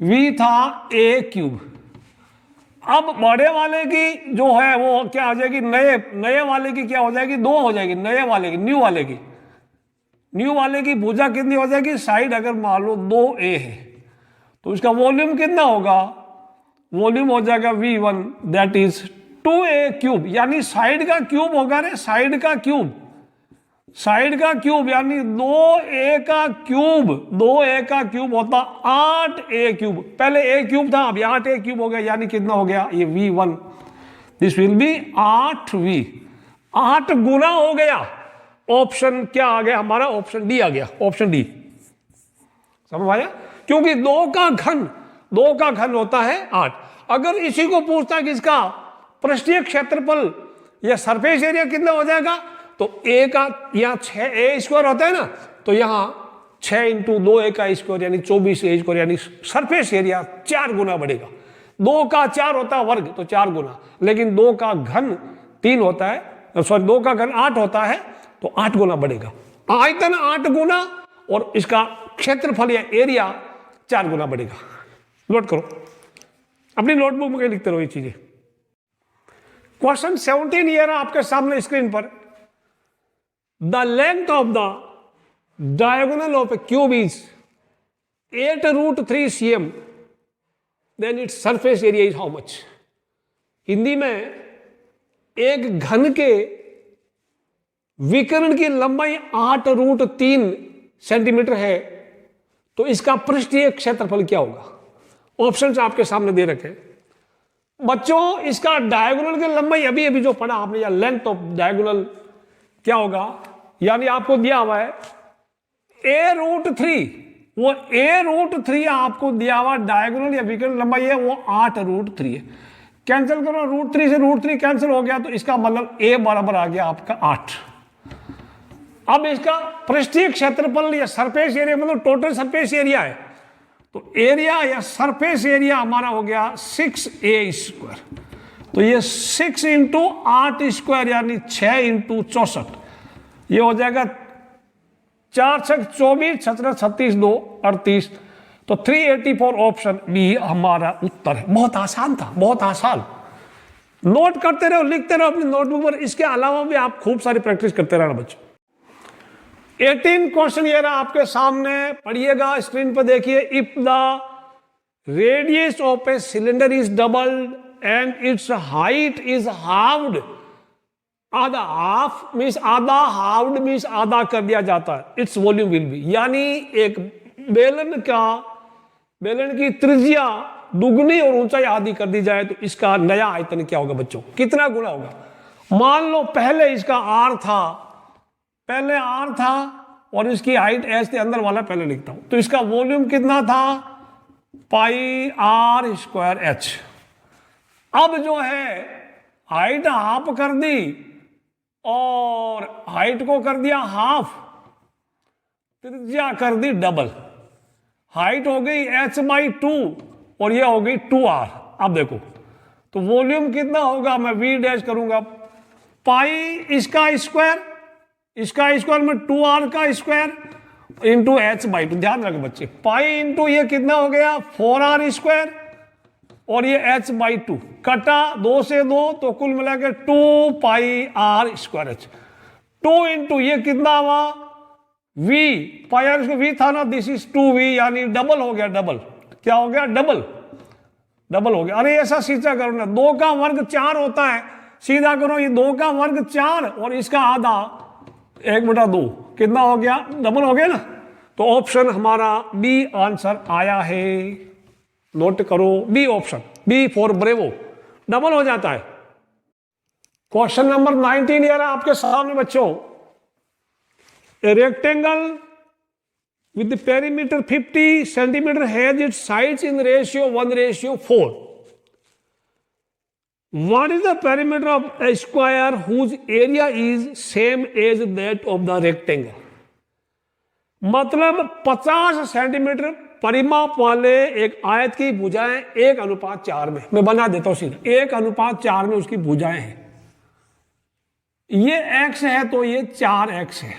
V था A क्यूब। अब बड़े वाले की जो है वो क्या हो जाएगी, नए वाले की क्या हो जाएगी, 2 हो जाएगी, नए वाले की, न्यू वाले की भुजा कितनी हो जाएगी, साइड अगर मान लो 2A है, तो इसका वॉल्यूम कितना होगा, वॉल्यूम हो जाएगा V1 that is 2A cube, यानी साइड का क्यूब होगा रे, साइड का क्यूब यानी 2A का क्यूब होता 8A क्यूब। पहले A क्यूब था, अब 8A क्यूब हो गया, यानी कितना हो गया ये V1, this will be 8V, 8 गुना हो गया। ऑप्शन क्या आ गया हमारा, ऑप्शन डी आ गया, ऑप्शन डी। समझ आया, क्योंकि 2 का घन होता है 8। अगर इसी को पूछता है कि इसका पृष्ठीय क्षेत्रफल या सरफेस एरिया कितना हो जाएगा, तो A का यहाँ 6A स्क्वायर होता है ना, तो यहाँ 6 इंटू 2A का स्क्वायर यानी 24A स्क्वायर, यानी सरफेस एरिया 4 गुना बढ़ेगा। 2 का 4 होता है वर्ग, तो 4 गुना, लेकिन 2 का घन 3 होता है, 2 का घन 8 होता है, तो 8 गुना बढ़ेगा। आयतन 8 गुना और इसका क्षेत्रफल या एरिया 4 गुना बढ़ेगा। नोट करो, अपनी नोटबुक में लिखते रहो ये चीजें। क्वेश्चन 17 ये रहा आपके सामने स्क्रीन पर। The length of the diagonal of a cube is 8 root 3 cm, then its surface area is how much. Hindi में एक घन के विकर्ण की लंबाई 8 रूट 3 सेंटीमीटर है, तो इसका पृष्ठीय क्षेत्रफल क्या होगा। ऑप्शंस आपके सामने दे रखे बच्चों। इसका डायगोनल की लंबाई अभी जो पढ़ा आपने, या लेंथ ऑफ डायगोनल क्या होगा, यानी आपको दिया हुआ है A रूट 3, वो A रूट 3 आपको दिया हुआ डायगोनल या विकर्ण लंबाई है वो 8 रूट 3 है। कैंसिल करो, रूट 3 से रूट 3 कैंसिल हो गया, तो इसका मतलब A बराबर आ गया आपका 8। अब इसका पृष्ठीय क्षेत्रफल या सरफेस एरिया मतलब टोटल सरफेस एरिया है, तो एरिया या सरफेस एरिया हमारा हो गया 6a²। तो ये 6 इंटू 8² यानी 6 इंटू 64, ये हो जाएगा 4 6 24 6 36 2 38। तो 384 ऑप्शन बी हमारा उत्तर है। बहुत आसान था, बहुत आसान। नोट करते रहो, लिखते रहो अपनी नोटबुक पर। इसके अलावा भी आप खूब सारी प्रैक्टिस करते रहना बच्चों। 18 क्वेश्चन ये रहा आपके सामने, पढ़िएगा, स्क्रीन पर देखिए। If the radius of a cylinder is doubled and it's height is halved, आधा, हाफ मीन्स आधा, हाफ्ड मीन्स आधा कर दिया जाता है, इट्स वॉल्यूम विल बी, यानी एक बेलन की त्रिज्या दुगनी और ऊंचाई आधी कर दी जाए तो इसका नया आयतन क्या होगा बच्चों, कितना गुना होगा। मान लो पहले इसका आर था और इसकी हाइट एस थी, अंदर वाला पहले लिखता हूं, तो इसका वॉल्यूम कितना था, πr²h। अब जो है हाइट हाफ कर दी और हाइट को कर दिया हाफ, त्रिज्या कर दी डबल, हाइट हो गई h/2 और ये हो गई 2r। अब देखो तो वॉल्यूम कितना होगा, मैं v डैश करूंगा, पाई इसका स्क्वायर में 2r का स्क्वायर इंटू h/2। ध्यान रखें बच्चे, पाई इंटू ये कितना हो गया 4r² और ये h/2 कटा 2 से 2 तो कुल मिला के 2πr²h। 2 इंटू ये कितना हुआ v, पाई आर इसको v था ना, दिस इज 2v यानी डबल हो गया, डबल क्या हो गया, डबल हो गया। अरे ऐसा सीधा करो ना, 2 का वर्ग 4 होता है, सीधा करो, ये 2 का वर्ग 4 और इसका आधा 1/2 कितना हो गया, डबल हो गया ना। तो ऑप्शन हमारा बी आंसर आया है, नोट करो B option, B for bravo, double हो जाता है। क्वेश्चन नंबर 19 ये रहा आपके सामने बच्चों। A rectangle with the perimeter 50 centimeter has its sides in ratio 1:4. What is the perimeter of a square whose area is same as that of the rectangle? मतलब 50 सेंटीमीटर परिमाप वाले एक आयत की भुजाएं 1:4 में, मैं बना देता हूं सीधा, 1:4 में उसकी भुजाएं हैं। ये x है तो ये 4x है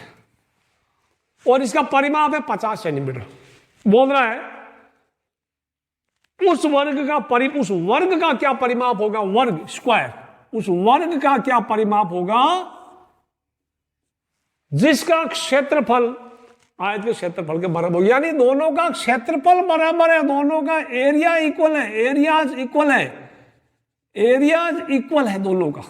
और इसका परिमाप है 50 सेंटीमीटर। बोल रहा है उस वर्ग का क्या परिमाप होगा, वर्ग स्क्वायर, उस वर्ग का क्या परिमाप होगा जिसका क्षेत्रफल आयत के क्षेत्रफल के बराबर हो। यानी दोनों का क्षेत्रफल बराबर है, दोनों का एरिया इक्वल है, एरियाज इक्वल है दोनों का,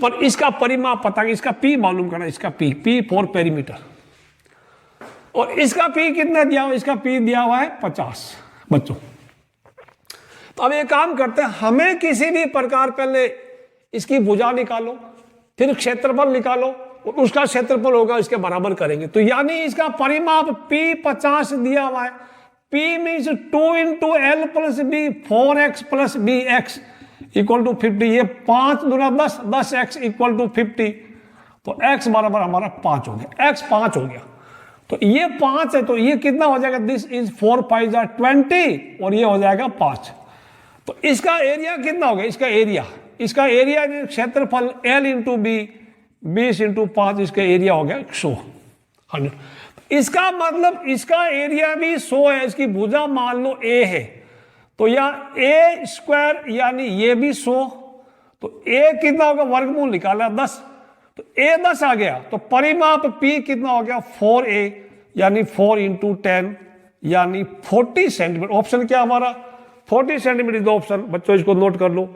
पर इसका परिमाप पता है, इसका पी मालूम करना, इसका पी फॉर पेरीमीटर, और इसका पी कितना दिया हुआ, इसका पी दिया हुआ है 50 बच्चों। तो अब एक काम करते हैं, हमें किसी भी प्रकार पहले इसकी भुजा निकालो, फिर क्षेत्रफल निकालो और उसका क्षेत्रफल होगा इसके बराबर करेंगे। तो यानी इसका परिमाप पी 50 दिया हुआ है, P means 2 into L plus B 4x plus B x equal to 50। ये 5 दूना 10, 10x इक्वल टू 50, तो x बराबर हमारा 5 हो गया, x 5 हो गया। तो ये 5 है तो ये कितना हो जाएगा, दिस इज 4 5 20 और ये हो जाएगा 5। तो इसका एरिया कितना हो गया, इसका एरिया क्षेत्रफल l इंटू बी 20 इंटू 5, इसका एरिया हो गया 100। इसका मतलब इसका एरिया भी 100 है, इसकी भुजा मान लो a है तो या a² यानी ये भी 100, तो a कितना होगा, वर्गमूल निकाला 10, तो a 10 आ गया, तो परिमाप p कितना हो गया 4a यानी 4 इंटू 10 यानी 40 सेंटीमीटर। ऑप्शन क्या हमारा 40 सेंटीमीटर इज ऑप्शन। बच्चों इसको नोट कर लो,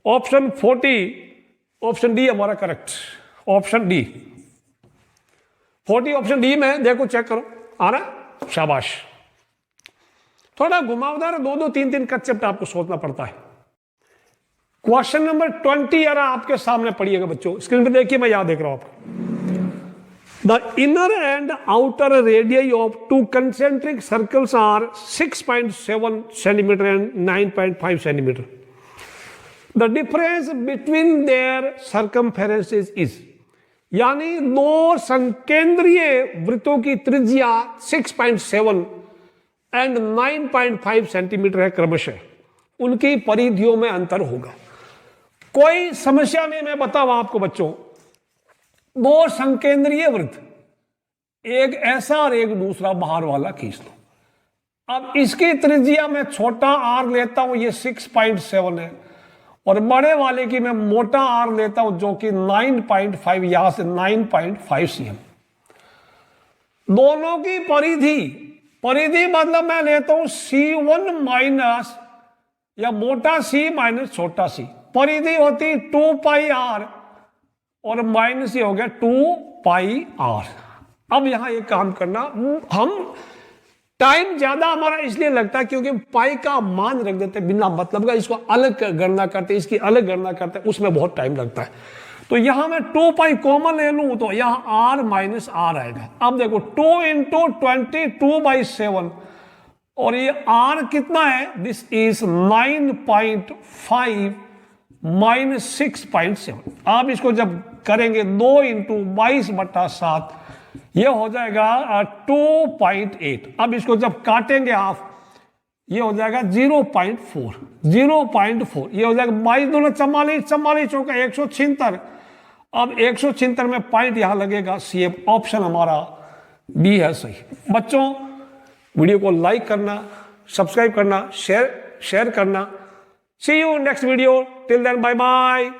ऑप्शन 40, ऑप्शन डी हमारा correct, option D 40 option D में, देखो चेक करो आ रहा, शाबाश। थोड़ा घुमावदार 2-2 3-3 कंसेप्ट आपको सोचना पड़ता है। क्वेश्चन नंबर 20 यार आपके सामने पढ़िएगा बच्चों, स्क्रीन पे देखिए, मैं यहां देख रहा हूं आपको। The inner and outer radius of 2 concentric circles are 6.7 centimetre and 9.5 centimetre. The difference between their circumferences is, यानी दो संकेंद्रीय वृत्तों की त्रिज्या 6.7 एंड 9.5 सेंटीमीटर है क्रमशः, उनकी परिधियों में अंतर होगा। कोई समस्या नहीं, मैं बताऊं आपको बच्चों, दो संकेंद्रीय वृत्त, एक ऐसा और एक दूसरा बाहर वाला खींच लो। अब इसकी त्रिज्या मैं छोटा आर लेता हूं, ये 6.7 है, और बड़े वाले की मैं मोटा आर लेता हूं जो कि 9.5, यहां से 9.5 cm। दोनों की परिधि मतलब मैं लेता हूं C1 माइनस, या मोटा C माइनस छोटा C, परिधि होती 2 पाई आर और माइनस ये हो गया 2 पाई आर। अब यहां एक काम करना, हम टाइम ज्यादा हमारा इसलिए लगता है क्योंकि पाई का मान रख देते बिना मतलब का, इसको अलग गणना करते, इसकी अलग गणना करते, उसमें बहुत टाइम लगता है। तो यहां मैं 2 पाई कॉमन ले लूं तो यहां r माइनस आर आएगा। अब देखो 2 इंटू 22/7, और ये r कितना है, दिस इज 9.5 माइनस 6.7। आप इसको जब करेंगे 2 इंटू 22/7, ये हो जाएगा 2.8। अब इसको जब काटेंगे आप, ये हो जाएगा 0.4, ये हो जाएगा 22 दूना 44, 44 चौका 176। अब 176 में पॉइंट यहां लगेगा, सी ऑप्शन हमारा बी है सही। बच्चों, वीडियो को लाइक करना, सब्सक्राइब करना, शेयर करना। See you next video, till then bye bye.